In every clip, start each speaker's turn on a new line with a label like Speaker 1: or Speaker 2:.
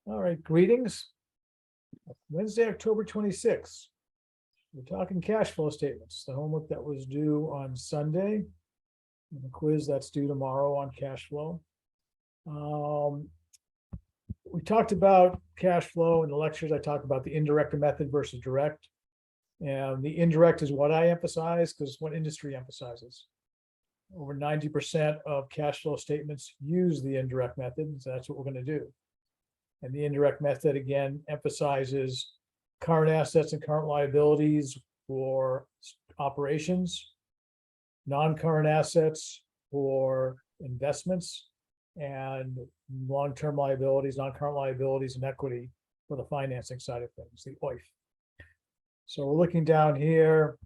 Speaker 1: All right, greetings. Wednesday, October 26th. We're talking cash flow statements, the homework that was due on Sunday, and the quiz that's due tomorrow on cash flow. We talked about cash flow in the lectures. I talked about the indirect method versus direct. And the indirect is what I emphasize because what industry emphasizes. Over 90% of cash flow statements use the indirect method, so that's what we're going to do. And the indirect method, again, emphasizes current assets and current liabilities for operations, non-current assets for investments, and long-term liabilities, non-current liabilities, and equity for the financing side of things, the OIF. So we're looking down here.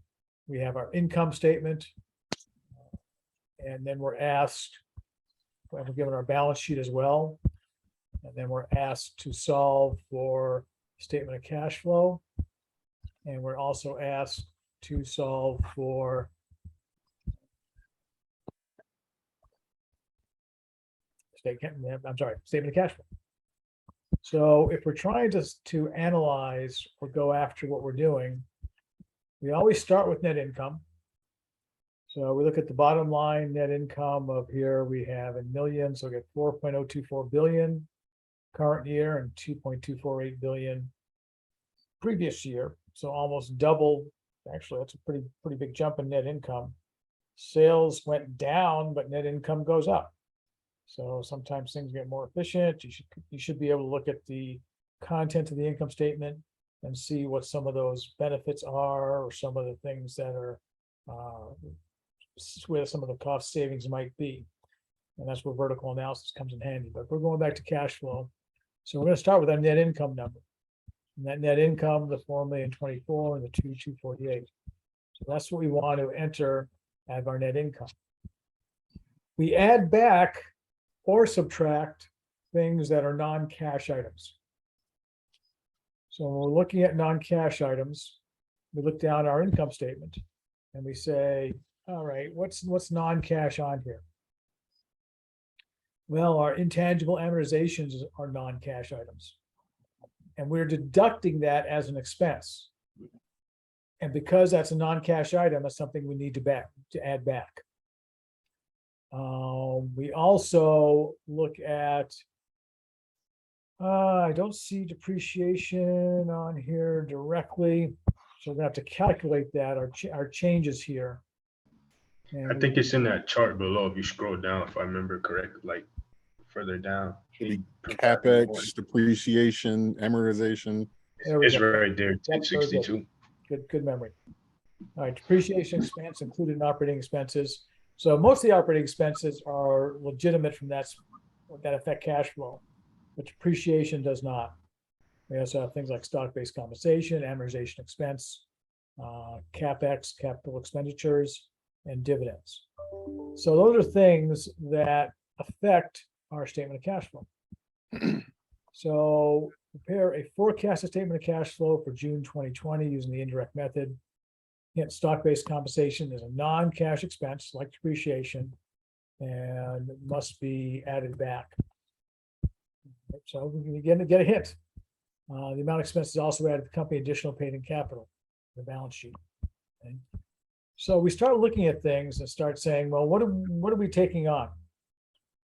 Speaker 1: We have our income statement. And then we're asked, we're given our balance sheet as well. And then we're asked to solve for statement of cash flow. And we're also asked to solve for statement of cash flow. So if we're trying to analyze or go after what we're doing, we always start with net income. So we look at the bottom line net income of here, we have in millions, so we get 4.024 billion current year and 2.248 billion previous year. So almost double. Actually, that's a pretty big jump in net income. Sales went down, but net income goes up. So sometimes things get more efficient. You should be able to look at the content of the income statement and see what some of those benefits are, or some of the things that are where some of the cost savings might be. And that's where vertical analysis comes in handy. But we're going back to cash flow. So we're going to start with our net income number. And that net income, the 4,024,000 and the 2,248. So that's what we want to enter as our net income. We add back or subtract things that are non-cash items. So when we're looking at non-cash items, we look down our income statement and we say, all right, what's non-cash on here? Well, our intangible amortizations are non-cash items. And we're deducting that as an expense. And because that's a non-cash item, that's something we need to add back. We also look at, I don't see depreciation on here directly. So we're gonna have to calculate that, our changes here.
Speaker 2: And I think it's in that chart below. If you scroll down, if I remember correctly, like further down.
Speaker 3: Capex, depreciation, amortization.
Speaker 2: It's right there, 1062.
Speaker 1: Good memory. All right, depreciation expense included in operating expenses. So most of the operating expenses are legitimate from that affect cash flow, but depreciation does not. We also have things like stock-based compensation, amortization expense, Capex, capital expenditures, and dividends. So those are things that affect our statement of cash flow. So prepare a forecasted statement of cash flow for June 2020 using the indirect method. Again, stock-based compensation is a non-cash expense like depreciation and must be added back. So we can get a hint. The amount of expenses also added to the company additional paid in capital, the balance sheet. Okay. So we start looking at things and start saying, well, what are we taking on?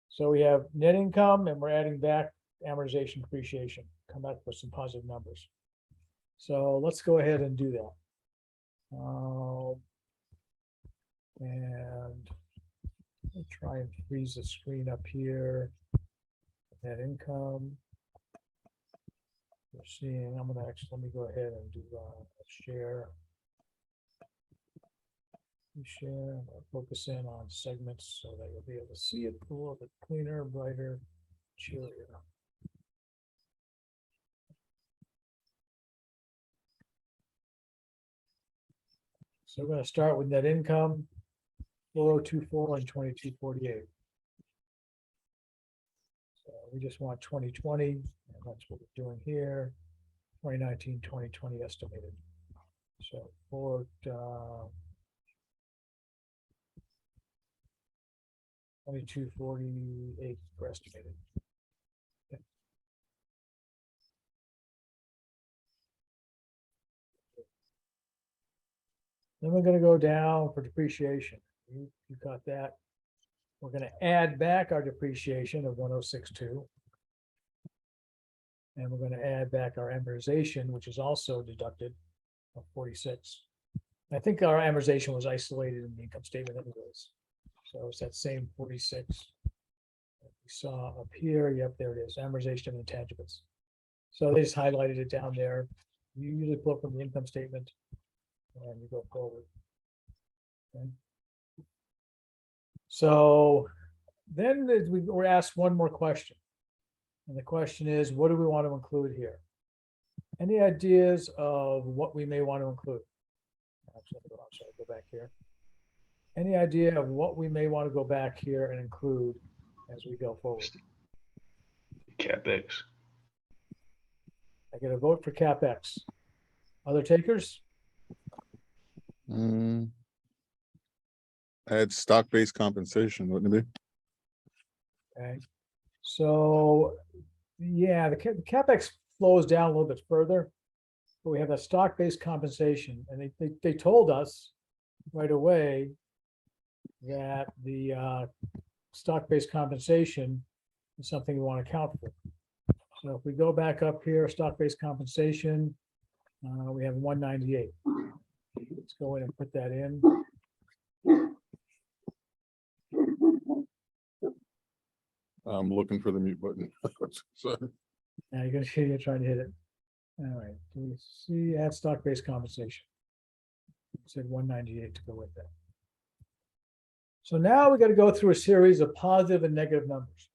Speaker 1: So we have net income and we're adding back amortization, depreciation, come back with some positive numbers. So let's go ahead and do that. And I'll try and freeze the screen up here. Net income. We're seeing, I'm gonna actually, let me go ahead and do a share. Share, I'll focus in on segments so that you'll be able to see it a little bit cleaner, brighter, cheerier. So we're going to start with net income, 4024 and 2248. So we just want 2020, and that's what we're doing here. 2019, 2020 estimated. So for 2248 for estimated. Okay. Then we're gonna go down for depreciation. You got that. We're gonna add back our depreciation of 1062. And we're gonna add back our amortization, which is also deducted of 46. I think our amortization was isolated in the income statement anyways. So it's that same 46 that we saw up here. Yep, there it is, amortization of intangibles. So they just highlighted it down there. You usually pull from the income statement and you go forward. Okay. So then we were asked one more question. And the question is, what do we want to include here? Any ideas of what we may want to include? Actually, I'm sorry, go back here. Any idea of what we may want to go back here and include as we go forward?
Speaker 2: Capex.
Speaker 1: I get a vote for CapEx. Other takers?
Speaker 3: Add stock-based compensation, wouldn't it be?
Speaker 1: Okay. So, yeah, the CapEx flows down a little bit further. But we have that stock-based compensation, and they told us right away that the stock-based compensation is something we want to account for. So if we go back up here, stock-based compensation, we have 198. Let's go in and put that in.
Speaker 3: I'm looking for the mute button. So,
Speaker 1: Now you're trying to hit it. All right, do we see add stock-based compensation? Said 198 to go with that. So now we got to go through a series of positive and negative numbers.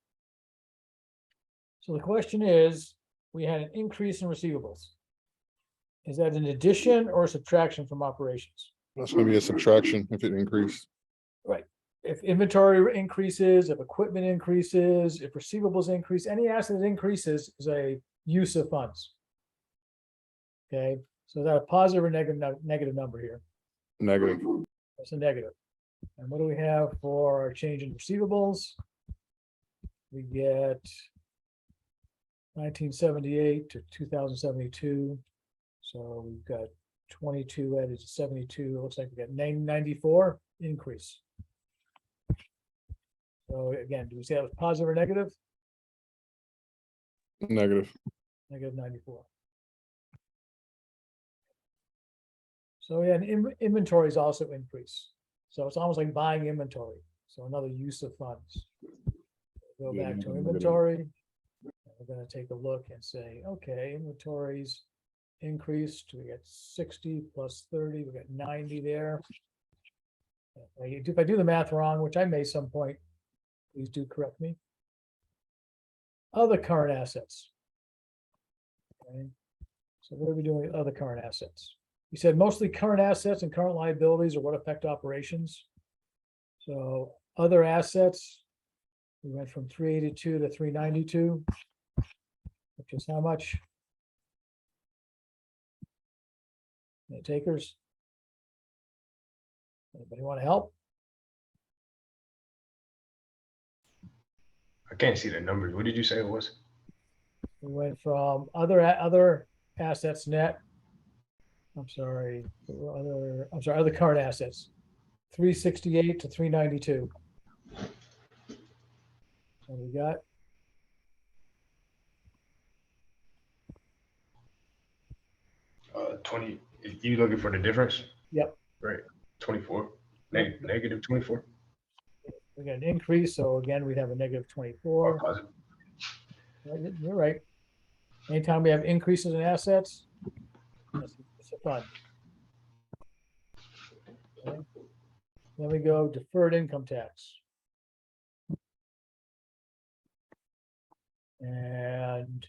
Speaker 1: So the question is, we had an increase in receivables. Is that an addition or a subtraction from operations?
Speaker 3: that's gonna be a subtraction if it increased.
Speaker 1: Right. If inventory increases, if equipment increases, if receivables increase, any asset that increases is a use of funds. Okay, so is that a positive or negative number here?
Speaker 3: Negative.
Speaker 1: That's a negative. And what do we have for our change in receivables? We get 1978 to 2072. So we've got 22 added to 72. It looks like we got 94 increase. So again, do we say that was positive or negative?
Speaker 3: Negative.
Speaker 1: Negative 94. So yeah, and inventories also increase. So it's almost like buying inventory. So another use of funds. Go
Speaker 3: Yeah,
Speaker 1: back to
Speaker 3: negative.
Speaker 1: inventory. We're going to take a look and say, okay, inventories increased. We got 60 plus 30. We got 90 there. If I do the math wrong, which I may some point, please do correct me. Other current assets. Okay. So what are we doing with other current assets? You said mostly current assets and current liabilities are what affect operations. So other assets, we went from 382 to 392, which is how much? Any takers? Anybody want to help?
Speaker 2: I can't see the numbers. What did you say it was?
Speaker 1: We went from other assets net. Other current assets. 368 to 392. What we got?
Speaker 2: Uh, 20. You looking for the difference?
Speaker 1: Yep.
Speaker 2: Right. 24. Negative 24.
Speaker 1: We got an increase, so again, we'd have a negative 24.
Speaker 2: Or positive.
Speaker 1: You're right. Anytime we have increases in assets, it's a fund. Okay. Then we go deferred income tax. And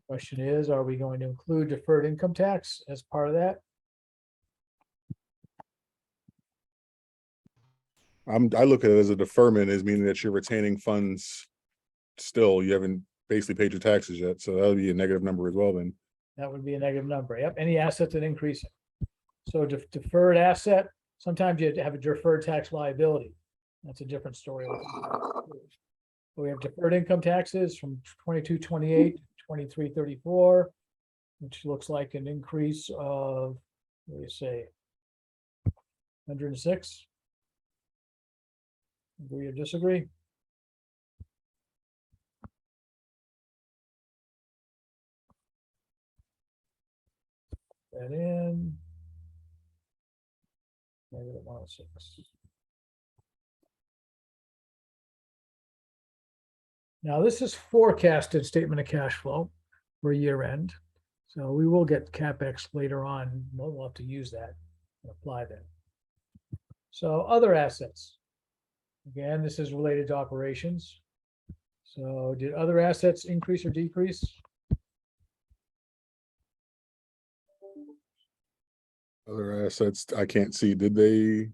Speaker 1: question is, are we going to include deferred income tax as part of that?
Speaker 3: I look at it as a deferment, as meaning that you're retaining funds still. You haven't basically paid your taxes yet, so that would be a negative number as well then.
Speaker 1: That would be a negative number. Yep, any asset that increasing. So deferred asset, sometimes you have a deferred tax liability. That's a different story. We have deferred income taxes from 2228 to 2334. which looks like an increase of, what do you say? 106? Agree or disagree? That in. -106. Now, this is forecasted statement of cash flow for year end. So we will get CapEx later on. We'll have to use that and apply that. So other assets. Again, this is related to operations. So did other assets increase or decrease?
Speaker 3: Other assets, I can't see, did they?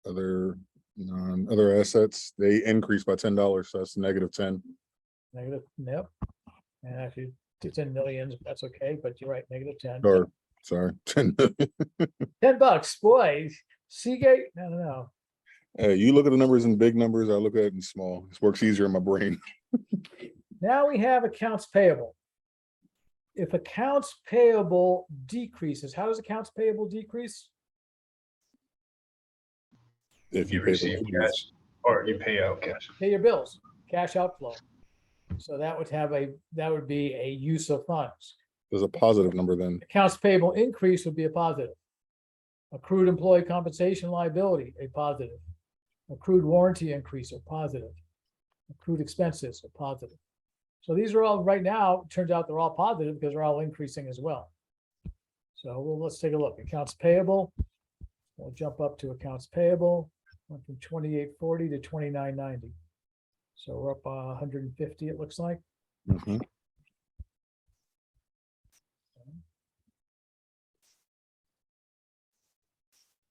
Speaker 3: Other, other assets, they increased by $10, so that's -10.
Speaker 1: Negative, yep. And actually, it's in millions, but that's okay, but you're right, -10.
Speaker 3: Or, sorry, 10 million.
Speaker 1: $10, boy, Seagate, no.
Speaker 3: Hey, you look at the numbers in big numbers, I look at it in small. This works easier in my brain.
Speaker 1: Now we have accounts payable. If accounts payable decreases, how does accounts payable decrease?
Speaker 3: If
Speaker 2: You
Speaker 3: you pay
Speaker 2: receive
Speaker 3: the
Speaker 2: cash or you pay out cash.
Speaker 1: Pay your bills, cash outflow. So that would be a use of funds.
Speaker 3: there's a positive number then.
Speaker 1: Accounts payable increase would be a positive. Accrued employee compensation liability, a positive. Accrued warranty increase, a positive. Accrued expenses, a positive. So these are all, right now, it turns out they're all positive because they're all increasing as well. So let's take a look. Accounts payable. We'll jump up to accounts payable, went from 2840 to 2990. So we're up 150, it looks like.
Speaker 3: Mhm.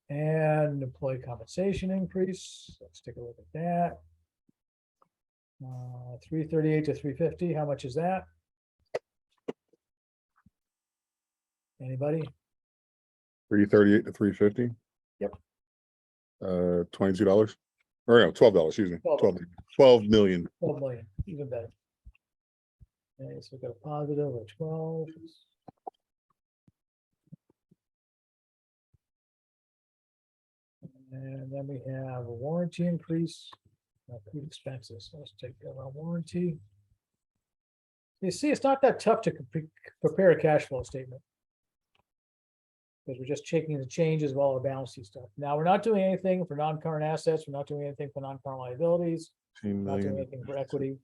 Speaker 1: And employee compensation increase. Let's take a look at that. 338 to 350. How much is that? Anybody?
Speaker 3: 338 to 350.
Speaker 1: Yep.
Speaker 3: $22. Or no, $12, excuse me.
Speaker 1: 12.
Speaker 3: 12 million.
Speaker 1: 12 million, even better. Okay, so we've got a positive of 12. And then we have a warranty increase, accrued expenses. Let's take care of our warranty. You see, it's not that tough to prepare a cash flow statement. Because we're just checking the changes of all our balance sheet stuff. Now, we're not doing anything for non-current assets. We're not doing anything for non-current liabilities.
Speaker 3: 15
Speaker 1: Not doing
Speaker 3: million.
Speaker 1: anything for equity,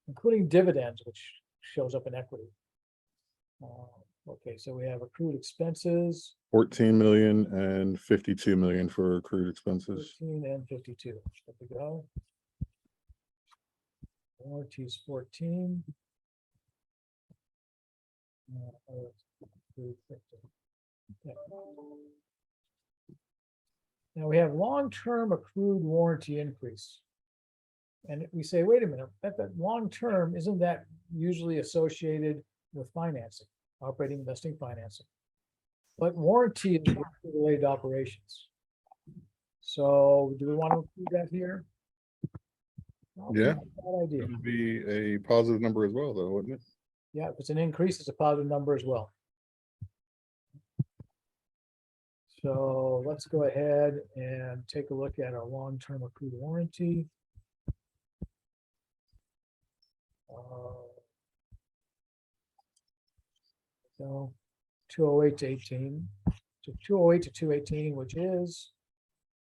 Speaker 1: including dividends, which shows up in equity. Okay, so we have accrued expenses,
Speaker 3: 14 million and 52 million for accrued expenses.
Speaker 1: 13 and 52. Good to go. Warranties 14. Accrued 50. Okay. Now we have long-term accrued warranty increase. And we say, wait a minute, that long-term, isn't that usually associated with financing, operating, investing, financing? But warranty is related to operations. So do we want to include that here?
Speaker 3: Yeah.
Speaker 1: Bad idea.
Speaker 3: It would be a positive number as well, though, wouldn't it?
Speaker 1: Yeah, if it's an increase, it's a positive number as well. So let's go ahead and take a look at our long-term accrued warranty. So 208 to 18, so 208 to 218, which is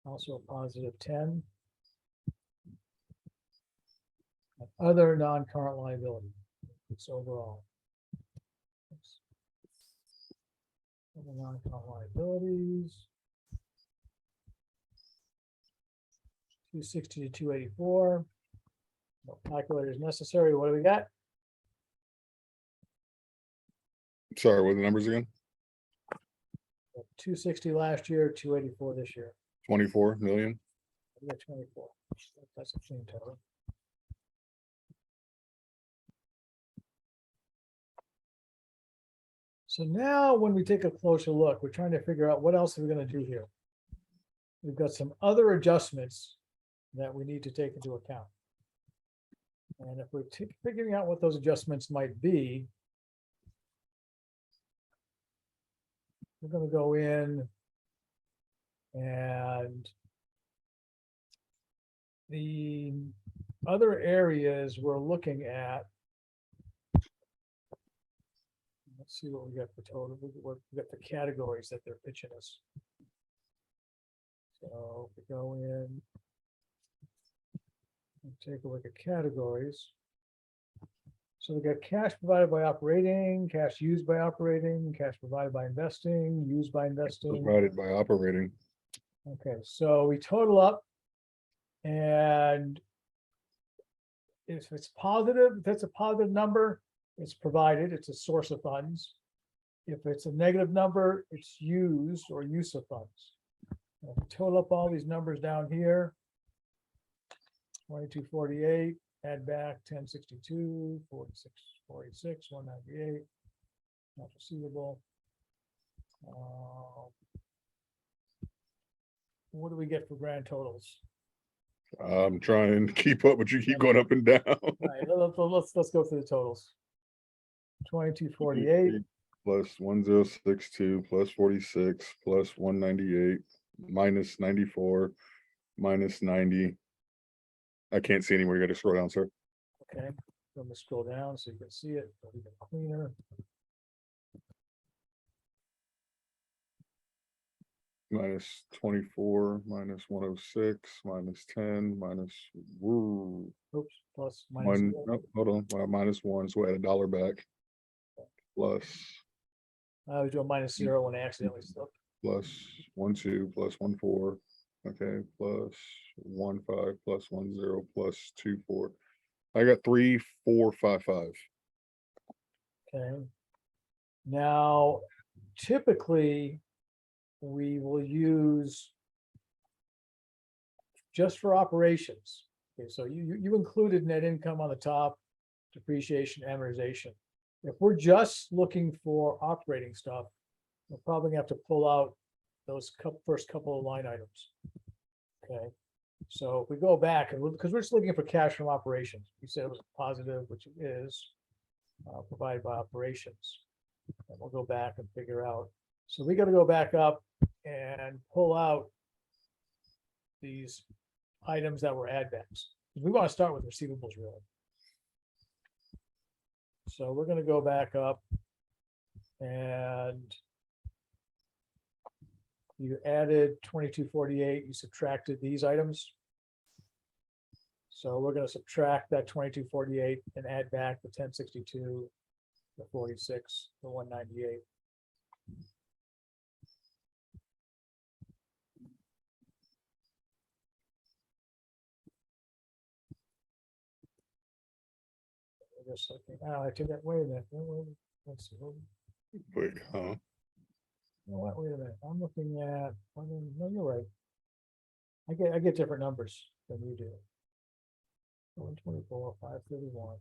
Speaker 1: also a positive 10. Other non-current liability, it's overall. Other non-current liabilities. 260 to 284. No calculator is necessary. What do we got?
Speaker 3: Sorry, what are the numbers again?
Speaker 1: 260 last year, 284 this year.
Speaker 3: 24 million.
Speaker 1: We got 24. That's a clean total. So now when we take a closer look, we're trying to figure out what else are we going to do here. We've got some other adjustments that we need to take into account. And if we're figuring out what those adjustments might be, we're gonna go in and the other areas we're looking at. Let's see what we got for total. We got the categories that they're pitching us. So if we go in and take a look at categories. So we got cash provided by operating, cash used by operating, cash provided by investing, used by investing.
Speaker 3: Provided by operating.
Speaker 1: Okay, so we total up. And if it's positive, if it's a positive number, it's provided, it's a source of funds. If it's a negative number, it's used or use of funds. If we total up all these numbers down here. 2248, add back 1062, 46, 198, not receivable. What do we get for grand totals?
Speaker 3: I'm trying to keep up, but you keep going up and down.
Speaker 1: All right, let's go through the totals. 2248,
Speaker 3: Plus 1062, plus 46, plus 198, minus 94, minus 90. I can't see anywhere. You gotta scroll down, sir.
Speaker 1: okay, I'm gonna scroll down so you can see it a little bit cleaner.
Speaker 3: Minus 24, minus 106, minus 10, minus, woo,
Speaker 1: Oops, plus minus
Speaker 3: one,
Speaker 1: zero.
Speaker 3: no, hold on, minus one, so add $1 back. Plus,
Speaker 1: I was doing minus 0 when I accidentally slipped.
Speaker 3: plus 1, 2, plus 1, 4. Okay, plus 1, 5, plus 1, 0, plus 2, 4. I got 3, 4, 5, 5.
Speaker 1: Okay. Now, typically, we will use just for operations. Okay, so you included net income on the top, depreciation, amortization. If we're just looking for operating stuff, we're probably gonna have to pull out those first couple of line items. Okay, so if we go back and because we're just looking for cash from operations, you said it was positive, which it is, provided by operations. And we'll go back and figure out. So we got to go back up and pull out these items that were add backs. We want to start with receivables really. So we're going to go back up and you added 2248, you subtracted these items. So we're going to subtract that 2248 and add back the 1062, the 46, the 198. Just looking, oh, I took that, wait a minute, let's see.
Speaker 3: Wait, huh?
Speaker 1: Wait a minute, I'm looking at, no, you're right. I get different numbers than you do. 124, 531.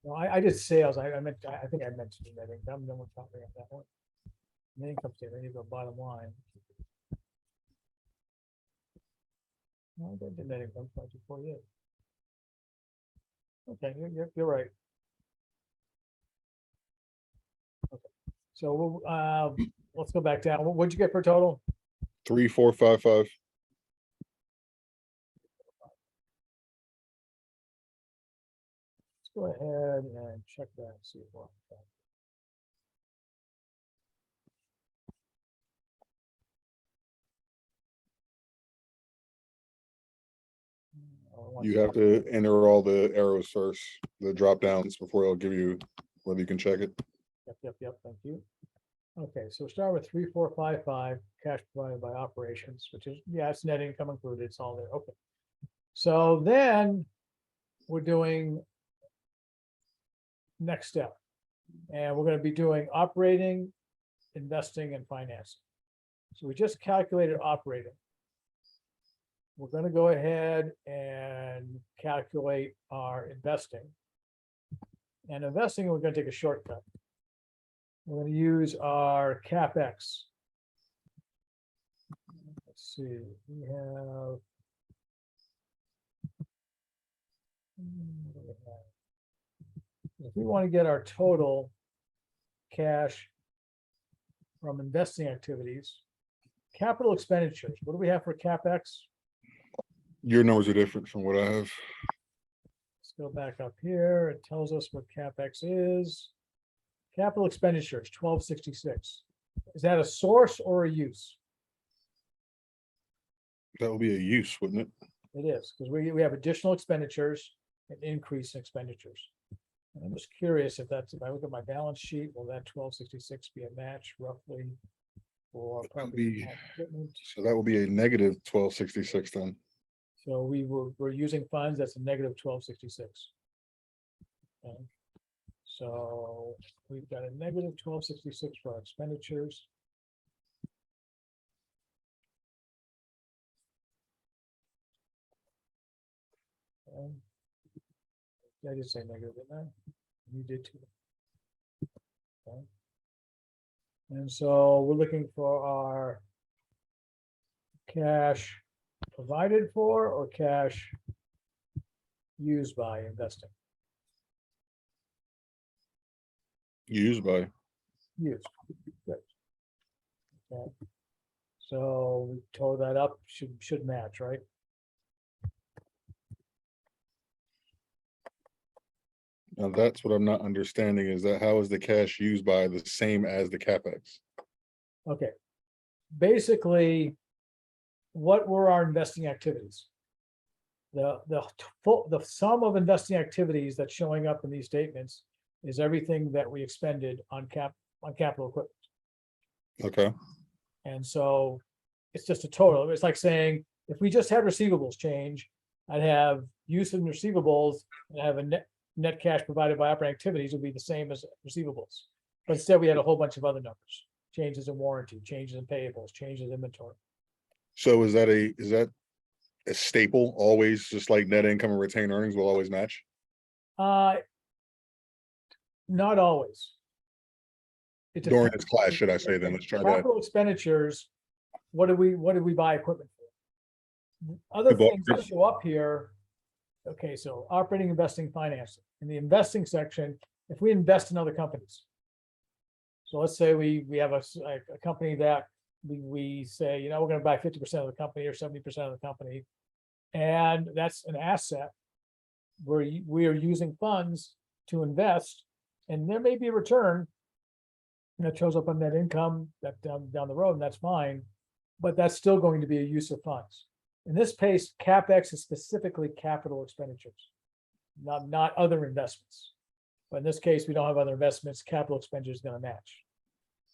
Speaker 1: No, I did sales. I meant, I think I mentioned that. I'm no one talking about that one. Net income statement, you go bottom line. No, I did net income 2248. Okay, you're right. Okay, so let's go back down. What'd you get for total?
Speaker 3: 3, 4, 5, 5.
Speaker 1: Let's go ahead and check that. See if we're on track.
Speaker 3: You have to enter all the arrows first, the drop downs, before it'll give you whether you can check it.
Speaker 1: Yep, thank you. Okay, so start with 3455, cash provided by operations, which is, yeah, it's net income included, it's all there, okay. So then we're doing next step. And we're gonna be doing operating, investing, and financing. So we just calculated operating. We're gonna go ahead and calculate our investing. And investing, we're gonna take a shortcut. We're gonna use our Capex. Let's see, we have If we want to get our total cash from investing activities, capital expenditures, what do we have for CapEx?
Speaker 3: Your numbers are different from what I have.
Speaker 1: Let's go back up here. It tells us what CapEx is. Capital expenditures, 1266. Is that a source or a use?
Speaker 3: That would be a use, wouldn't it?
Speaker 1: It is, because we have additional expenditures and increase in expenditures. And I'm just curious if that's, if I look at my balance sheet, will that 1266 be a match roughly for
Speaker 3: That would
Speaker 1: property,
Speaker 3: be-
Speaker 1: plant, equipment?
Speaker 3: So that will be a negative 1266 then.
Speaker 1: So we're using funds, that's a negative 1266. Okay. So we've got a negative 1266 for our expenditures. Okay. I did say negative, didn't I? You did too. Okay. And so we're looking for our cash provided for or cash used by investing.
Speaker 3: Used by.
Speaker 1: Used. Good. Okay. So we tore that up, should match, right?
Speaker 3: Now that's what I'm not understanding is that how is the cash used by the same as the CapEx?
Speaker 1: Okay. Basically, what were our investing activities? The sum of investing activities that's showing up in these statements is everything that we expended on capital equipment.
Speaker 3: Okay,
Speaker 1: And so it's just a total. It's like saying, if we just had receivables change, I'd have use in receivables and have a net cash provided by operating activities would be the same as receivables. But instead we had a whole bunch of other numbers, changes in warranty, changes in payables, changes in inventory.
Speaker 3: so is that a staple always, just like net income and retained earnings will always match?
Speaker 1: Not always. It
Speaker 3: During
Speaker 1: depends.
Speaker 3: this class, should I say then? Let's try that.
Speaker 1: Capital expenditures, what did we buy equipment for? Other
Speaker 3: We bought
Speaker 1: things that show up here. Okay, so operating, investing, financing. In the investing section, if we invest in other companies. So let's say we have a company that we say, you know, we're gonna buy 50% of the company or 70% of the company. And that's an asset where we are using funds to invest, and there may be a return that shows up on net income that down the road, and that's fine, but that's still going to be a use of funds. In this case, CapEx is specifically capital expenditures, not other investments. But in this case, we don't have other investments, capital expenditure is gonna match.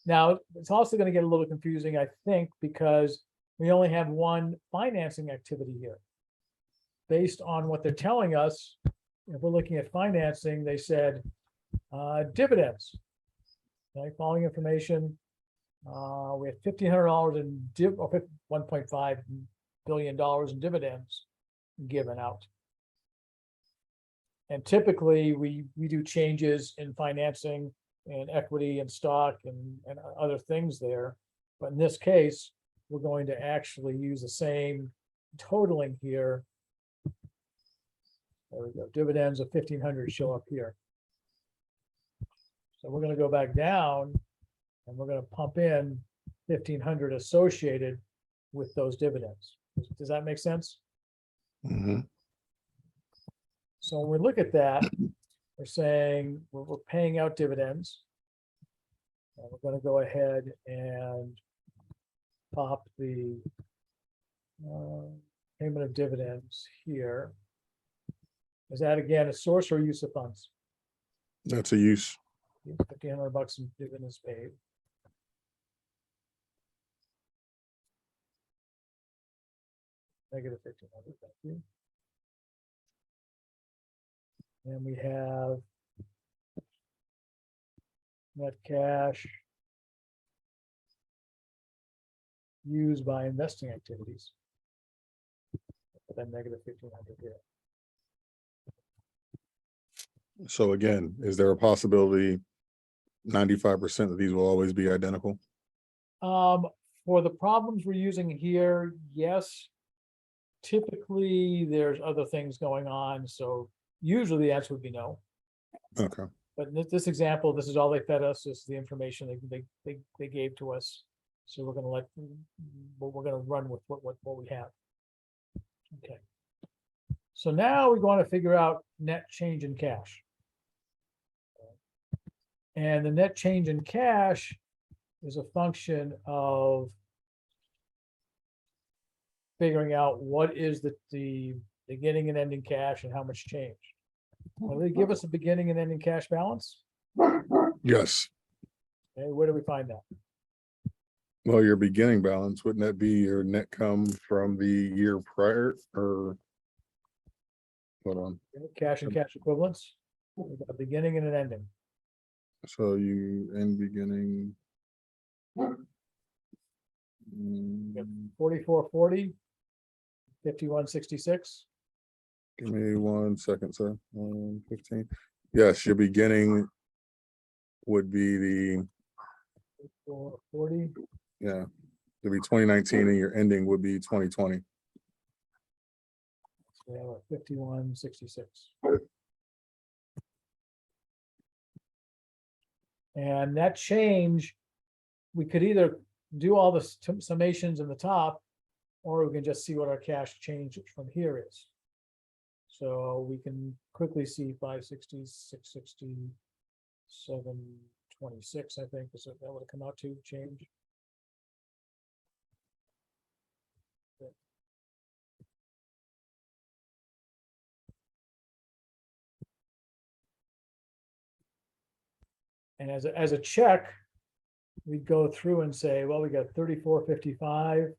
Speaker 1: Now, it's also gonna get a little confusing, I think, because we only have one financing activity here. Based on what they're telling us, if we're looking at financing, they said dividends. Okay, following information, we have $1,500 in $1.5 billion in dividends given out. And typically we do changes in financing and equity and stock and other things there. But in this case, we're going to actually use the same totaling here. There we go. Dividends of 1,500 show up here. So we're going to go back down and we're going to pump in 1,500 associated with those dividends. Does that make sense?
Speaker 3: Mhm.
Speaker 1: So when we look at that, we're saying we're paying out dividends. And we're going to go ahead and pop the payment of dividends here. Is that again a source or use of funds?
Speaker 3: That's a use.
Speaker 1: $1,500 in dividends paid. Negative 1,500, thank you. And we have net cash used by investing activities. Put that negative 1,500 here.
Speaker 3: So again, is there a possibility 95% of these will always be identical?
Speaker 1: For the problems we're using here, yes. Typically, there's other things going on, so Usually the answer would be no.
Speaker 3: Okay,
Speaker 1: But in this example, this is all they fed us, this is the information they gave to us. So we're gonna we're gonna run with what we have. Okay. So now we want to figure out net change in cash. And the net change in cash is a function of figuring out what is the beginning and ending cash and how much change. Will they give us a beginning and ending cash balance?
Speaker 3: yes.
Speaker 1: Okay, where do we find that?
Speaker 3: Well, your beginning balance, wouldn't that be your net come from the year prior or? Hold on,
Speaker 1: Cash and cash equivalents, we've got a beginning and an ending.
Speaker 3: so you end beginning.
Speaker 1: Yep.
Speaker 3: Mm,
Speaker 1: 4440, 5166.
Speaker 3: Give me 1 second, sir. 15. Yes, your beginning would be the,
Speaker 1: 440,
Speaker 3: yeah, it'd be 2019 and your ending would be 2020.
Speaker 1: we have a 5166. And that change, we could either do all the summations in the top, or we can just see what our cash change from here is. So we can quickly see 560, 660, 726, I think, is that would have come out to change. And as a check, we go through and say, well, we got 3455.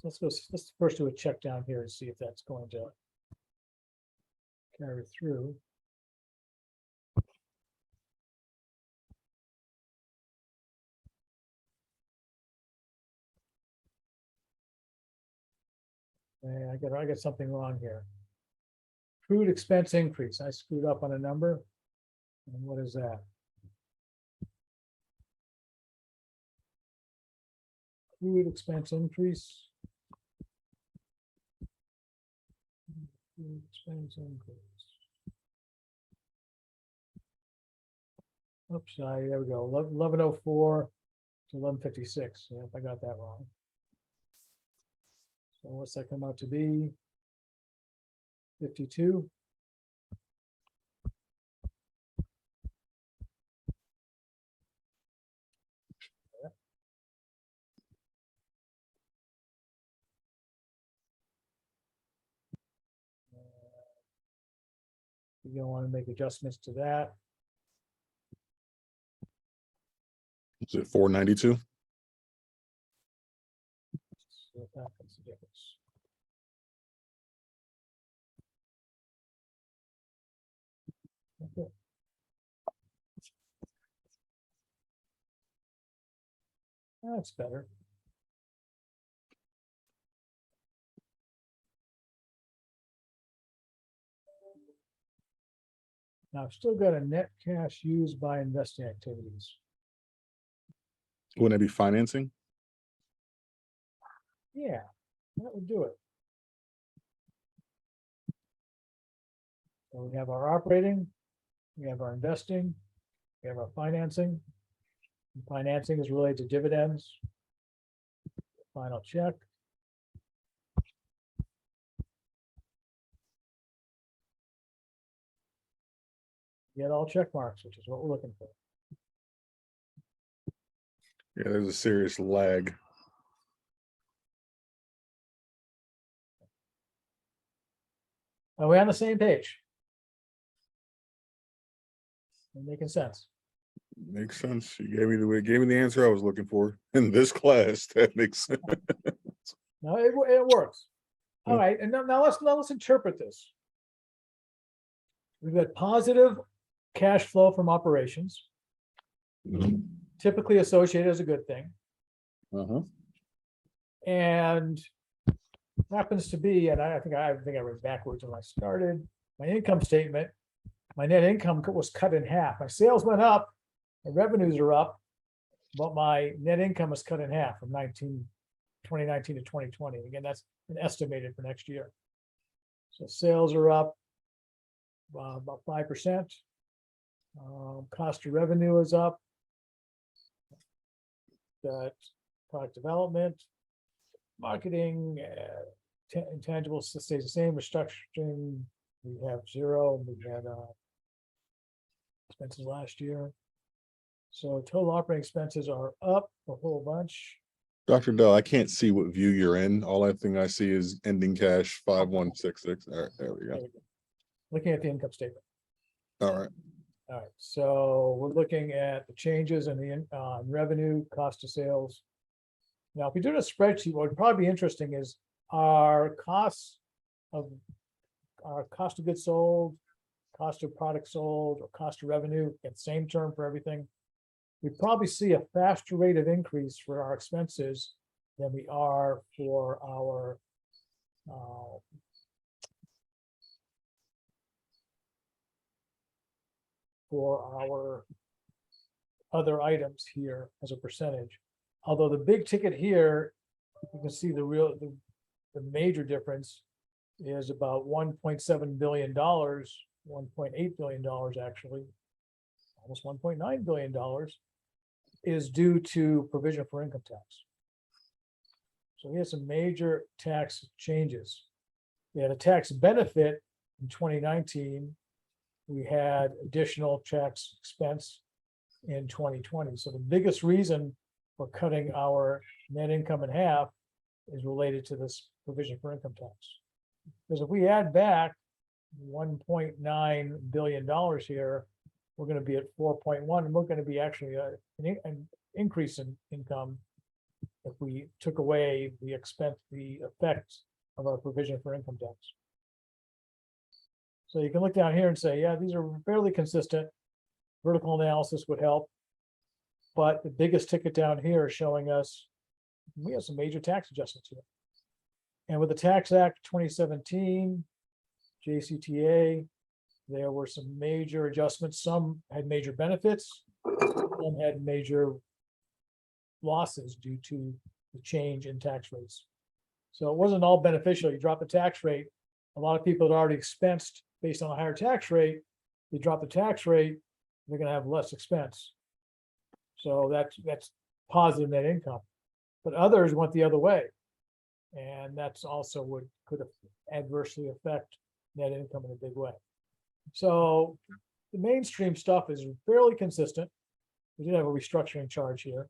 Speaker 1: Let's first do a check down here and see if that's going to carry through. And I got something wrong here. Accrued expense increase. I screwed up on a number. And what is that? Accrued expense increase. Accrued expense increase. Oops, there we go. 1104 to 1156. Yeah, if I got that wrong. So what's that come out to be? 52. You're gonna want to make adjustments to that.
Speaker 3: Is it 492?
Speaker 1: See if that makes a difference. Okay. That's better. Now I've still got a net cash used by investing activities.
Speaker 3: Wouldn't it be financing?
Speaker 1: Yeah, that would do it. So we have our operating, we have our investing, we have our financing. And financing is related to dividends. Final check. Get all check marks, which is what we're looking for.
Speaker 3: Yeah, there's a serious lag.
Speaker 1: Are we on the same page? Making sense.
Speaker 3: Makes sense. You gave me the answer I was looking for in this class. That makes sense.
Speaker 1: No, it works. All
Speaker 3: Yeah.
Speaker 1: right, and now let's interpret this. We've got positive cash flow from operations, typically associated as a good thing,
Speaker 3: Uh-huh.
Speaker 1: and happens to be, and I think I read backwards when I started. My income statement, my net income was cut in half. My sales went up, my revenues are up, but my net income was cut in half from 2019 to 2020. Again, that's been estimated for next year. So sales are up about 5%. Cost of revenue is up. Got product development, marketing, intangibles stays the same. Restructuring, we have 0. We had expenses last year. So total operating expenses are up a whole bunch.
Speaker 3: Dr. Dell, I can't see what view you're in. All I think I see is ending cash 5166. All right, there we
Speaker 1: There
Speaker 3: go.
Speaker 1: we go. Looking at the income statement.
Speaker 3: All right.
Speaker 1: All right, so we're looking at the changes in the revenue, cost of sales. Now, if we do a spreadsheet, what would probably be interesting is our cost of goods sold, cost of product sold, or cost of revenue, get same term for everything. We probably see a faster rate of increase for our expenses than we are for our other items here as a percentage. Although the big ticket here, you can see the major difference is about $1.7 billion, $1.8 billion actually, almost $1.9 billion is due to provision for income tax. So we had some major tax changes. We had a tax benefit in 2019. We had additional tax expense in 2020. So the biggest reason for cutting our net income in half is related to this provision for income tax. Because if we add back $1.9 billion here, we're going to be at 4.1, and we're going to be actually an increase in income if we took away the effect of our provision for income tax. So you can look down here and say, yeah, these are fairly consistent. Vertical analysis would help. But the biggest ticket down here is showing us we have some major tax adjustments here. And with the Tax Act 2017, JCTA, there were some major adjustments. Some had major benefits, some had major losses due to the change in tax rates. So it wasn't all beneficial. You drop the tax rate. A lot of people had already expensed based on a higher tax rate. You drop the tax rate, they're going to have less expense. So that's positive net income. But others went the other way. And that's also could adversely affect net income in a big way. So the mainstream stuff is fairly consistent. We did have a restructuring charge here.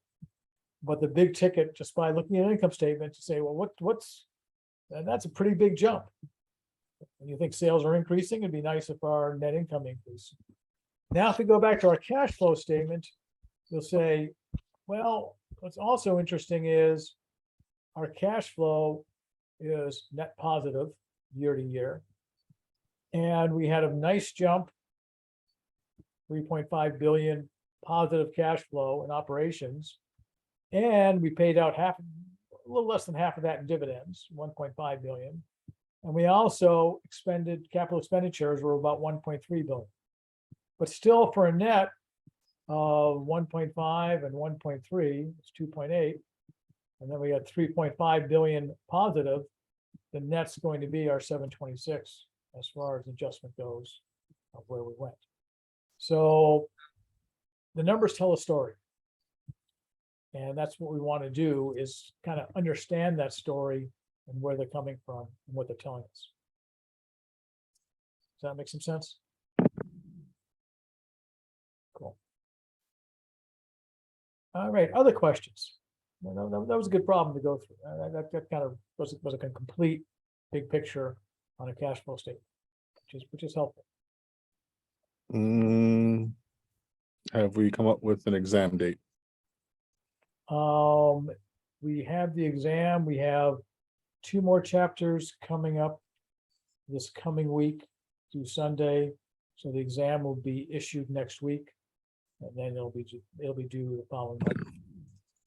Speaker 1: But the big ticket, just by looking at an income statement to say, well, and that's a pretty big jump. And you think sales are increasing, it'd be nice if our net income increased. Now, if we go back to our cash flow statement, you'll say, well, what's also interesting is our cash flow is net positive year to year. And we had a nice jump, 3.5 billion positive cash flow in operations. And we paid out a little less than half of that in dividends, 1.5 billion. And we also expended capital expenditures were about 1.3 billion. But still for a net of 1.5 and 1.3, it's 2.8. And then we had 3.5 billion positive. The net's going to be our 726 as far as adjustment goes of where we went. So the numbers tell a story. And that's what we want to do is kind of understand that story and where they're coming from and what they're telling us. Does that make some sense? Cool. All right, other questions? That was a good problem to go through. That kind of was a complete big picture on a cash flow statement, which is helpful.
Speaker 3: Have we come up with an exam date?
Speaker 1: We have the exam. We have 2 more chapters coming up this coming week through Sunday. So the exam will be issued next week, and then it'll be due the following Monday.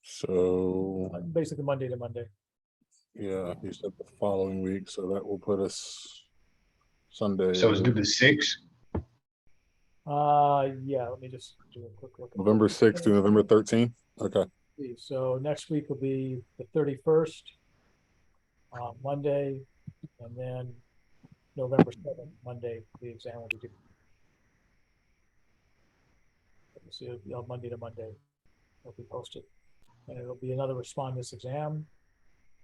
Speaker 3: So
Speaker 1: Basically Monday to Monday.
Speaker 3: yeah, you said the following week, so that will put us Sunday.
Speaker 2: So it's due the 6th.
Speaker 1: Yeah, let me just do a quick look.
Speaker 3: November 6th to November 13th. Okay.
Speaker 1: So next week will be the 31st, Monday, and then November 7th, Monday, the exam will be due. So it'll be on Monday to Monday, it'll be posted, and it'll be another respondus exam.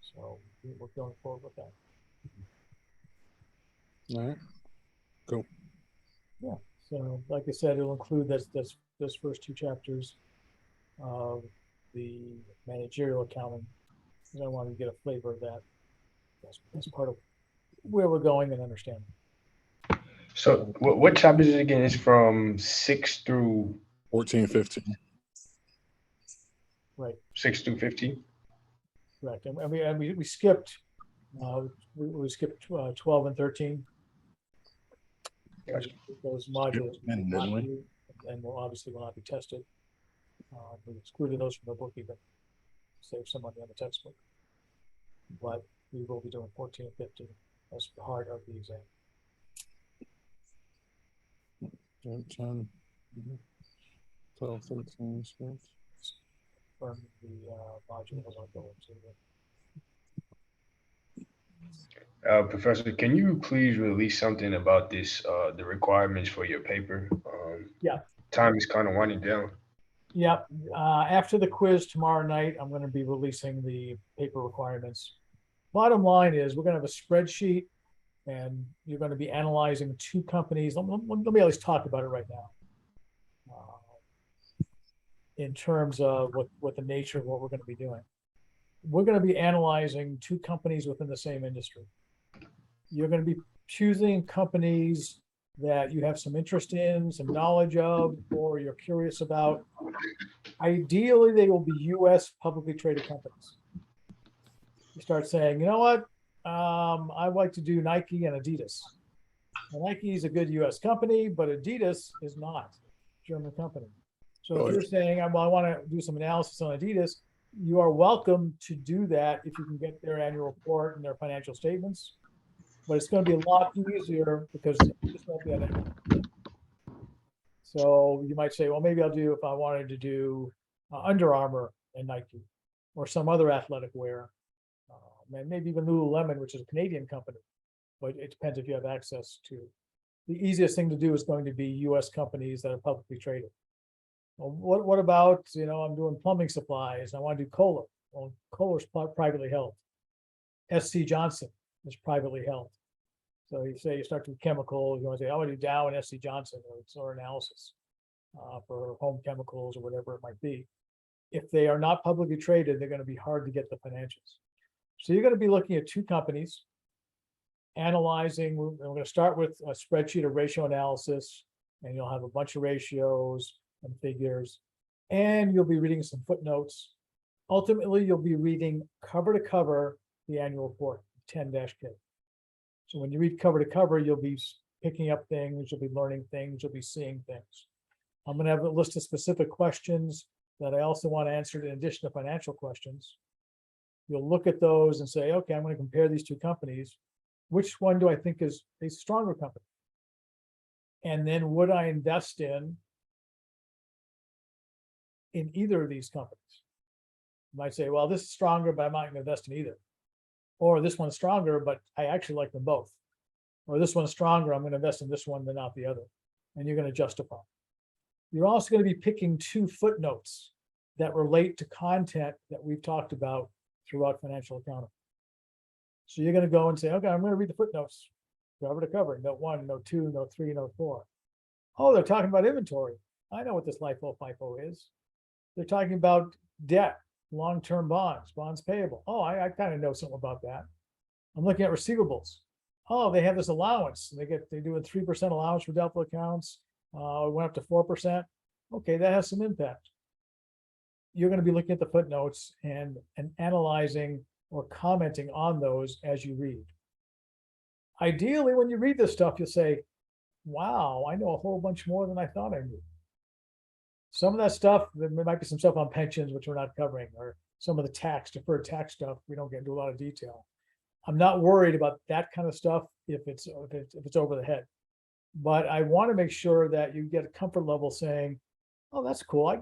Speaker 1: So we're going forward with that.
Speaker 3: All right. Cool.
Speaker 1: Yeah, so like I said, it'll include those first two chapters of the managerial accounting. And I wanted to get a flavor of that. That's part of where we're going and understanding.
Speaker 2: So what chapters is it again? It's from 6 through
Speaker 3: 14, 15.
Speaker 1: Right,
Speaker 2: 6 through 15.
Speaker 1: correct. And we skipped we skipped 12 and 13.
Speaker 2: Gotcha.
Speaker 1: Those modules
Speaker 3: And
Speaker 1: will
Speaker 3: didn't
Speaker 1: not
Speaker 3: we?
Speaker 1: be- and will obviously will not be tested. We excluded those from the book even, save some money on the textbook. But we will be doing 14 and 15 as part of the exam.
Speaker 3: 10, 12, 13, 6.
Speaker 1: From the modules I'll go into.
Speaker 2: Professor, can you please release something about this, the requirements for your paper?
Speaker 1: Yeah.
Speaker 2: Time is kind of winding down.
Speaker 1: Yep, after the quiz tomorrow night, I'm gonna be releasing the paper requirements. Bottom line is, we're gonna have a spreadsheet and you're gonna be analyzing two companies. Let me at least talk about it right now. In terms of what the nature of what we're gonna be doing. We're gonna be analyzing two companies within the same industry. You're gonna be choosing companies that you have some interest in, some knowledge of, or you're curious about. Ideally, they will be US publicly traded companies. You start saying, you know what? I like to do Nike and Adidas. Well, Nike is a good US company, but Adidas is not a German company. So if you're saying, well, I want to do some analysis on Adidas, you are welcome to do that if you can get their annual report and their financial statements. But it's going to be a lot easier because this won't be on it. So you might say, well, maybe I'll do if I wanted to do Under Armour and Nike or some other athletic wear, maybe even Lululemon, which is a Canadian company, but it depends if you have access to. The easiest thing to do is going to be US companies that are publicly traded. Well, what about, I'm doing plumbing supplies. I want to do Kohler. Well, Kohler's privately held. SC Johnson is privately held. So you say you start with chemicals, you want to say, I want to do Dow and SC Johnson or analysis for home chemicals or whatever it might be. If they are not publicly traded, they're going to be hard to get the financials. So you're going to be looking at two companies, analyzing. We're going to start with a spreadsheet of ratio analysis, and you'll have a bunch of ratios and figures, and you'll be reading some footnotes. Ultimately, you'll be reading cover to cover the annual report, 10-K. So when you read cover to cover, you'll be picking up things, you'll be learning things, you'll be seeing things. I'm going to have a list of specific questions that I also want answered in addition to financial questions. You'll look at those and say, okay, I'm going to compare these two companies. Which one do I think is a stronger company? And then would I invest in either of these companies? You might say, well, this is stronger, but I might invest in either. Or this one's stronger, but I actually like them both. Or this one's stronger, I'm going to invest in this one, but not the other. And you're going to justify. You're also going to be picking two footnotes that relate to content that we've talked about throughout financial accounting. So you're going to go and say, okay, I'm going to read the footnotes, cover to cover, note 1, note 2, note 3, note 4. Oh, they're talking about inventory. I know what this LIFO FIFO is. They're talking about debt, long-term bonds payable. Oh, I kind of know something about that. I'm looking at receivables. Oh, they have this allowance. They do a 3% allowance for doubtful accounts. It went up to 4%. Okay, that has some impact. You're going to be looking at the footnotes and analyzing or commenting on those as you read. Ideally, when you read this stuff, you'll say, wow, I know a whole bunch more than I thought I knew. Some of that stuff, there might be some stuff on pensions, which we're not covering, or some of the deferred tax stuff, we don't get into a lot of detail. I'm not worried about that kind of stuff if it's over the head. But I want to make sure that you get a comfort level saying, oh, that's cool.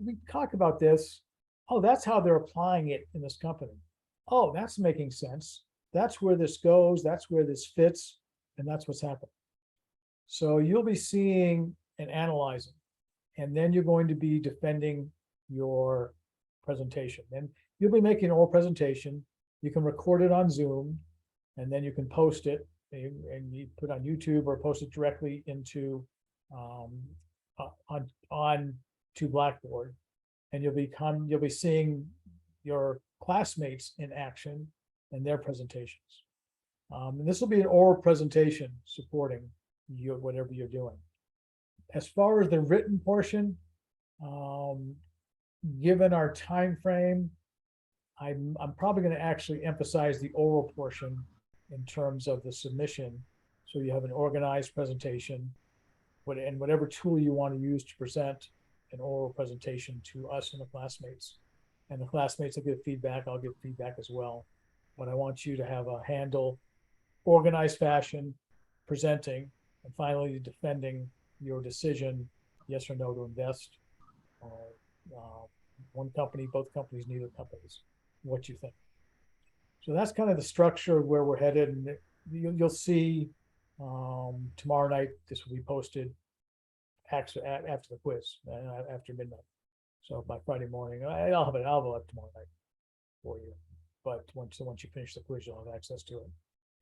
Speaker 1: We talk about this. Oh, that's how they're applying it in this company. Oh, that's making sense. that's where this goes, that's where this fits, and that's what's happening. So you'll be seeing and analyzing, and then you're going to be defending your presentation. Then you'll be making an oral presentation. You can record it on Zoom, and then you can post it, and you put it on YouTube or post it directly into on to Blackboard, and you'll be seeing your classmates in action and their presentations. And this will be an oral presentation supporting you, whatever you're doing. As far as the written portion, given our time frame, I'm probably going to actually emphasize the oral portion in terms of the submission, so you have an organized presentation, and whatever tool you want to use to present an oral presentation to us and the classmates. And the classmates will give feedback, I'll give feedback as well. But I want you to have a handle, organized fashion, presenting, and finally defending your decision, yes or no, to invest. One company, both companies, neither companies, what you think. So that's kind of the structure of where we're headed. And you'll see tomorrow night, this will be posted after the quiz, after midnight. So by Friday morning, I'll have it up tomorrow night for you. But once you finish the quiz, you'll have access to it.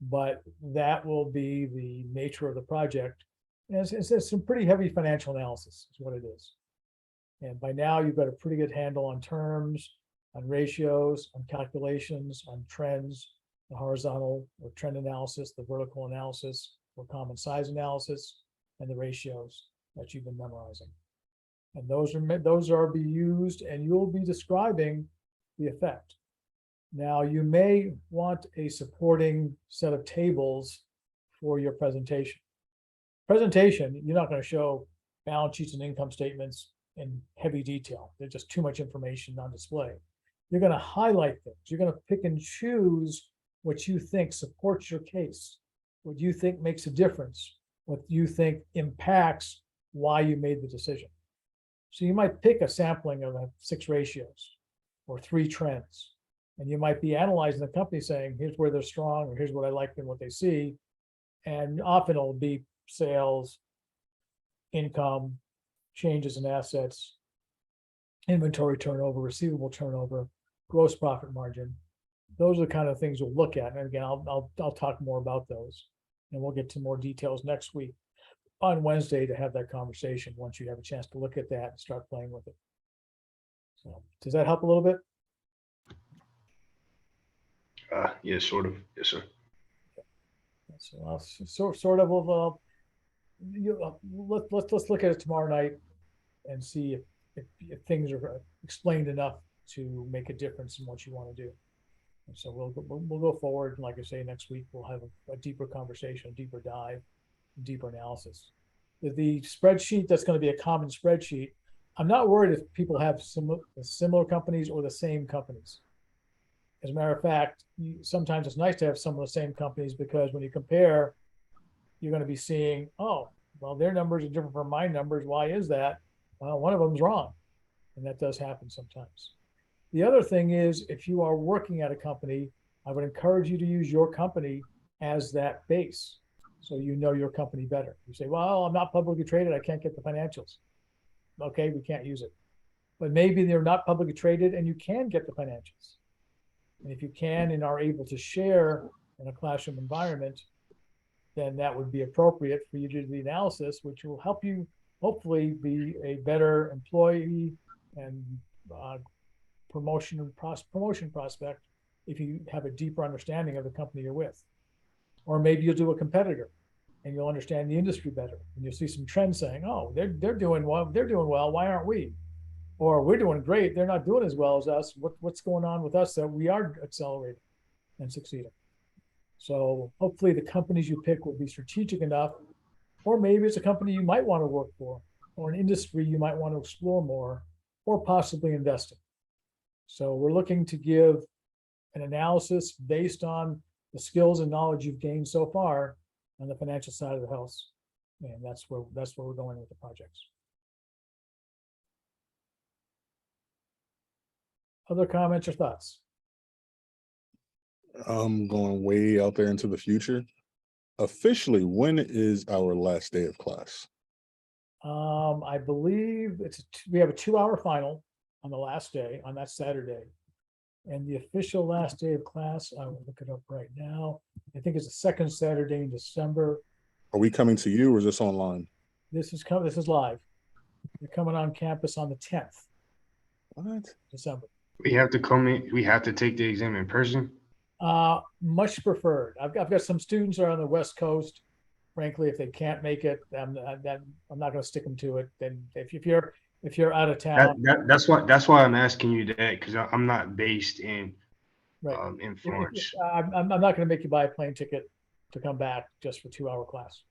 Speaker 1: But that will be the nature of the project. And it's some pretty heavy financial analysis is what it is. And by now you've got a pretty good handle on terms, on ratios, on calculations, on trends, the horizontal or trend analysis, the vertical analysis, or common size analysis, and the ratios that you've been memorizing. And those are be used, and you'll be describing the effect. Now, you may want a supporting set of tables for your presentation. Presentation, you're not going to show balance sheets and income statements in heavy detail. There's just too much information on display. You're going to highlight things. You're going to pick and choose what you think supports your case, what you think makes a difference, what you think impacts why you made the decision. So you might pick a sampling of 6 ratios or 3 trends, and you might be analyzing the company saying, here's where they're strong, or here's what I like and what they see. And often it'll be sales, income, changes in assets, inventory turnover, receivable turnover, gross profit margin. Those are the kind of things we'll look at. And again, I'll talk more about those, and we'll get to more details next week on Wednesday to have that conversation once you have a chance to look at that and start playing with it. So does that help a little bit?
Speaker 2: Yeah, sort of. Yes, sir.
Speaker 1: So sort of will let's look at it tomorrow night and see if things are explained enough to make a difference in what you want to do. And so we'll go forward, and like I say, next week we'll have a deeper conversation, a deeper dive, deeper analysis. The spreadsheet, that's going to be a common spreadsheet. I'm not worried if people have similar companies or the same companies. As a matter of fact, sometimes it's nice to have some of the same companies, because when you compare, you're going to be seeing, oh, well, their numbers are different from my numbers. Why is that? Well, one of them's wrong. And that does happen sometimes. The other thing is, if you are working at a company, I would encourage you to use your company as that base, so you know your company better. You say, well, I'm not publicly traded, I can't get the financials. Okay, we can't use it. But maybe they're not publicly traded and you can get the financials. And if you can and are able to share in a classroom environment, then that would be appropriate for you to do the analysis, which will help you hopefully be a better employee and promotion prospect if you have a deeper understanding of the company you're with. Or maybe you'll do a competitor and you'll understand the industry better, and you'll see some trends saying, oh, they're doing well, why aren't we? Or we're doing great, they're not doing as well as us. What's going on with us that we are accelerating and succeeding? So hopefully the companies you pick will be strategic enough, or maybe it's a company you might want to work for, or an industry you might want to explore more, or possibly invest in. So we're looking to give an analysis based on the skills and knowledge you've gained so far on the financial side of the house. And that's where we're going with the projects. Other comments or thoughts?
Speaker 3: I'm going way out there into the future. Officially, when is our last day of class?
Speaker 1: I believe we have a 2-hour final on the last day, on that Saturday. And the official last day of class, I will look it up right now. I think it's the second Saturday in December.
Speaker 3: Are we coming to you or is this online?
Speaker 1: This is live. You're coming on campus on the 10th
Speaker 3: What?
Speaker 1: December.
Speaker 2: We have to come in, we have to take the exam in person.
Speaker 1: Much preferred. I've got some students who are on the West Coast. Frankly, if they can't make it, I'm not going to stick them to it. Then if you're out of town,
Speaker 2: That's why I'm asking you that, because I'm not based in
Speaker 1: right?
Speaker 2: in Florence.
Speaker 1: I'm not going to make you buy a plane ticket to come back just for 2-hour class.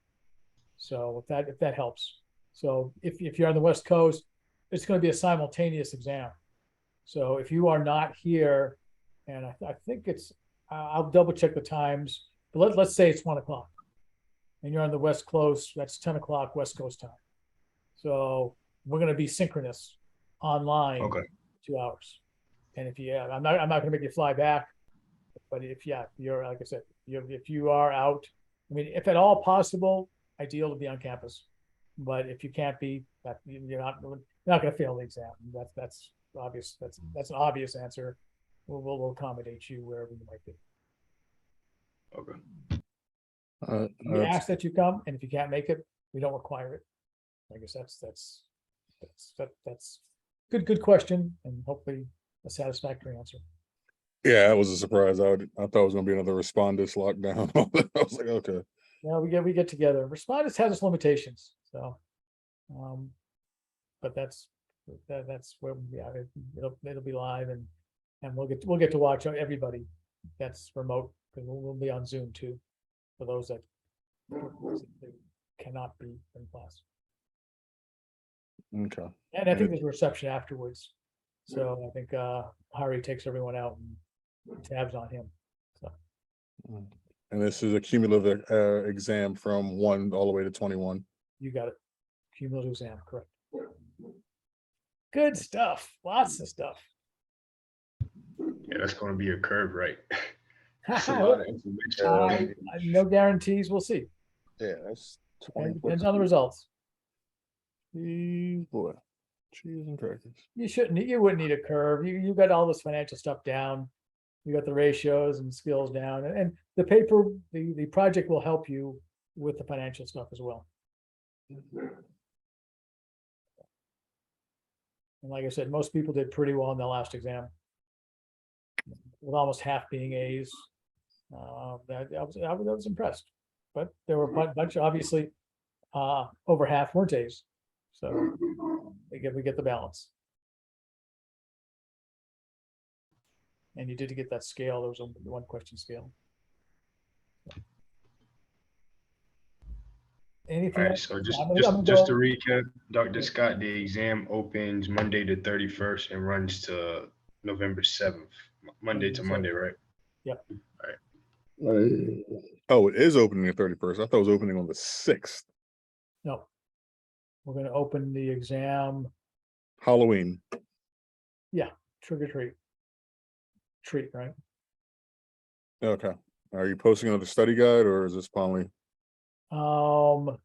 Speaker 1: So if that helps. So if you're on the West Coast, it's going to be a simultaneous exam. So if you are not here, and I think I'll double check the times, but let's say it's 1 o'clock and you're on the West Coast, that's 10 o'clock West Coast time. So we're going to be synchronous online,
Speaker 2: Okay.
Speaker 1: 2 hours. And I'm not going to make you fly back, but you're, like I said, if you are out, I mean, if at all possible, ideal to be on campus. But if you can't be, that you're not going to fail the exam. That's obvious. That's an obvious answer. We'll accommodate you wherever you might be.
Speaker 2: Okay.
Speaker 1: We ask that you come, and if you can't make it, we don't require it. I guess that's good question, and hopefully a satisfactory answer.
Speaker 3: Yeah, that was a surprise. I thought it was gonna be another respondus lockdown. I was like, okay.
Speaker 1: Yeah, we get together. Respondus has its limitations, so, but that's where it'll be live, and we'll get to watch everybody that's remote, because we'll be on Zoom too, for those that cannot be in class.
Speaker 3: Okay.
Speaker 1: And I think there's a reception afterwards. So I think Hari takes everyone out and tabs on him. So
Speaker 3: And this is a cumulative exam from 1 all the way to 21.
Speaker 1: you got it. Cumulative exam, correct. Good stuff. Lots of stuff.
Speaker 2: Yeah, that's going to be a curve, right? That's a lot of information.
Speaker 1: No guarantees. We'll see.
Speaker 3: Yeah, that's
Speaker 1: And depends on the results.
Speaker 3: Boy, cheese and crackers.
Speaker 1: You wouldn't need a curve. You got all this financial stuff down. You got the ratios and skills down, and the paper, the project will help you with the financial stuff as well. And like I said, most people did pretty well in the last exam, with almost half being A's. I was impressed, but there were a bunch, obviously, over half weren't A's. So we get the balance. And you did get that scale. There was only 1 question scale. Anything
Speaker 2: All right,
Speaker 1: else?
Speaker 2: so
Speaker 1: I'm gonna
Speaker 2: to
Speaker 1: go-
Speaker 2: recap, Dr. Scott, the exam opens Monday the 31st and runs to November 7th, Monday to Monday, right?
Speaker 1: Yep.
Speaker 2: All right.
Speaker 3: Oh, it is opening the 31st. I thought it was opening on the 6th.
Speaker 1: No. We're gonna open the exam,
Speaker 3: Halloween.
Speaker 1: trick or treat. Treat, right?
Speaker 3: Okay. Are you posting on the study guide or is this finally?
Speaker 1: We'll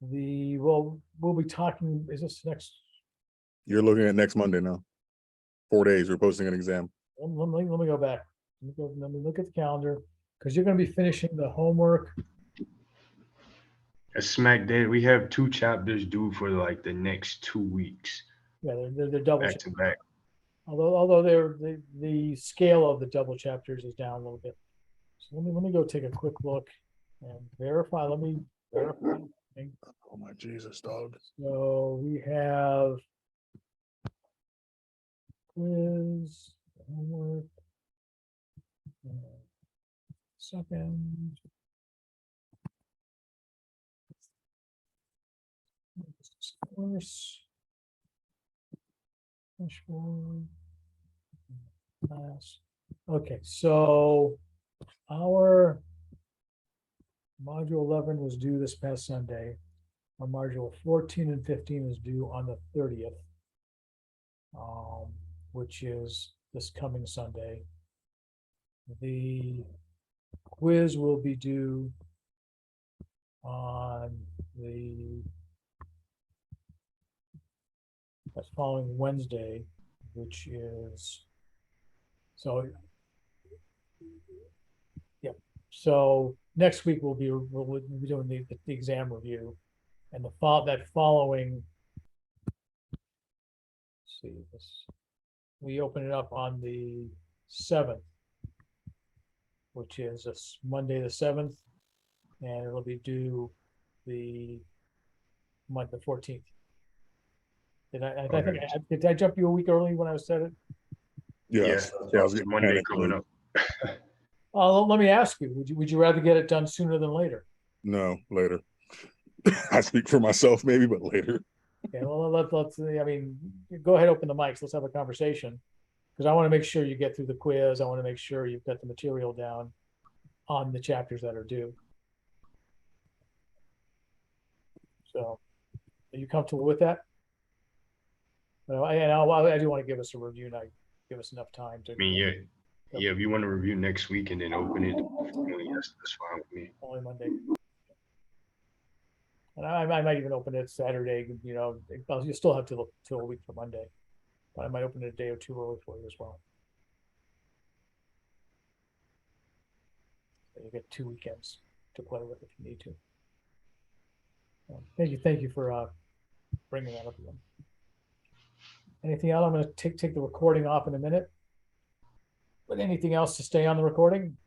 Speaker 1: be talking, is this next?
Speaker 3: You're looking at next Monday now. 4 days. We're posting an exam.
Speaker 1: Let me go back. Let me look at the calendar, because you're gonna be finishing the homework.
Speaker 2: At smack dead, we have 2 chapters due for like the next 2 weeks,
Speaker 1: Yeah, they're double.
Speaker 2: back to back.
Speaker 1: Although the scale of the double chapters is down a little bit. So let me go take a quick look and verify. Let me verify.
Speaker 3: Oh my Jesus, dog.
Speaker 1: So we have quiz, homework. Second. Course. Dashboard. Class. Okay, so our module 11 was due this past Sunday. Our module 14 and 15 is due on the 30th, which is this coming Sunday. The quiz will be due on that's following Wednesday, which is, so. Yep, so next week we'll be doing the exam review. And that following. Let's see this, we open it up on the 7th. Which is Monday, the 7th, and it'll be due the 14th. I think, did I jump you a week early when I said it?
Speaker 3: Yes.
Speaker 2: Yeah,
Speaker 3: I was
Speaker 2: it's
Speaker 3: getting
Speaker 2: Monday
Speaker 3: panicked
Speaker 2: coming
Speaker 3: then.
Speaker 2: up.
Speaker 1: Let me ask you, would you rather get it done sooner than later?
Speaker 3: No, later. I speak for myself maybe, but later.
Speaker 1: Okay, well, let's, I mean, go ahead, open the mics, let's have a conversation. Because I want to make sure you get through the quiz, I want to make sure you've got the material down on the chapters that are due. So, are you comfortable with that? I do want to give us a review night, give us enough time to.
Speaker 2: I mean, yeah, if you want to review next week and then open it, that's fine with me.
Speaker 1: Only Monday. And I might even open it Saturday, you know, you still have to look till a week for Monday. But I might open it a day or two early for you as well. So you get 2 weekends to play with if you need to. Thank you for bringing that up again. Anything else? I'm going to take the recording off in a minute. But anything else to stay on the recording?